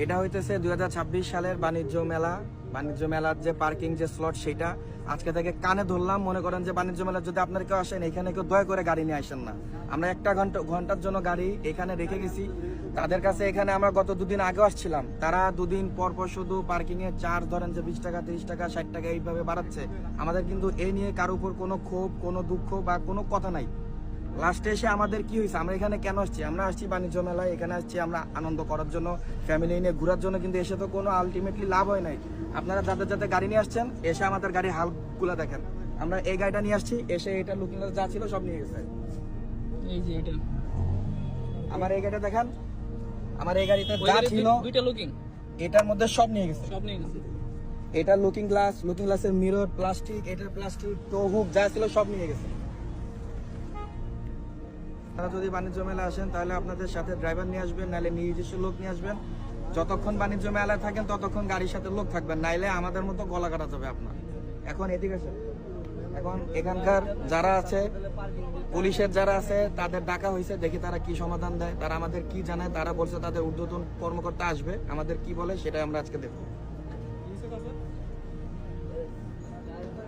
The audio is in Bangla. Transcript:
এটা হইতেছে 2026 সালের বাণিজ্য মেলার যে পার্কিং যে স্লট সেটা আজকে থেকে কানে ধরলাম। মনে করেন যে বাণিজ্য মেলা যদি আপনারা কেউ আসেন এখানে কেউ দয়া করে গাড়ি নিয়ে আসেন না। আমরা একটা ঘন্টার জন্য গাড়ি এখানে রেখে গেছি তাদের কাছে। এখানে আমরা গত দুদিন আগেও আসছিলাম, তারা দুদিন পর পর শুধু পার্কিং এর চার্জ ধরেন যে 20 টাকা 30 টাকা 60 টাকা এইভাবে বাড়াচ্ছে। আমাদের কিন্তু এই নিয়ে কারোর উপর কোনো ক্ষোভ কোনো দুঃখ বা কোনো কথা নাই। লাস্টে এসে আমাদের কি হয়েছে, আমরা এখানে কেন আসছি? আমরা আসছি বাণিজ্য মেলায়, এখানে আসছি আমরা আনন্দ করার জন্য, ফ্যামিলি নিয়ে ঘোরার জন্য, কিন্তু এসে তো কোনো আলটিমেটলি লাভ হয় নাই। আপনারা যাদের যাদের গাড়ি নিয়ে আসছেন এসে আমাদের গাড়ির হালগুলা দেখেন। আমরা এই গাড়িটা নিয়ে আসছি, এসে এটা লুকিং গ্লাস যা ছিল সব নিয়ে গেছে। এই যে এটা আমার এই গাড়িটা দেখেন, আমার এই গাড়িতে যা ছিল দুইটা লুকিং এটার মধ্যে সব নিয়ে গেছে। সব নিয়ে গেছে। এটা লুকিং গ্লাসের মিরর, প্লাস্টিক, এটার প্লাস্টিক, টো হুক যা ছিল সব নিয়ে গেছে। আপনারা যদি বাণিজ্য মেলা আসেন তাহলে আপনাদের সাথে ড্রাইভার নিয়ে আসবেন, নাহলে নিজস্ব লোক নিয়ে আসবেন। যতক্ষণ বাণিজ্য মেলায় থাকেন ততক্ষণ গাড়ির সাথে লোক থাকবেন, নাইলে আমাদের মতো গলা কাটা যাবে আপনার। এখন এদিকে আসেন, এখন এখানকার যারা আছে পুলিশের যারা আছে তাদের ডাকা হয়েছে, দেখি তারা কি সমাধান দেয়, তারা আমাদের কি জানায়। তারা বলছে তাদের ঊর্ধ্বতন কর্মকর্তা আসবে, আমাদের কি বলে সেটা আমরা আজকে দেখবো।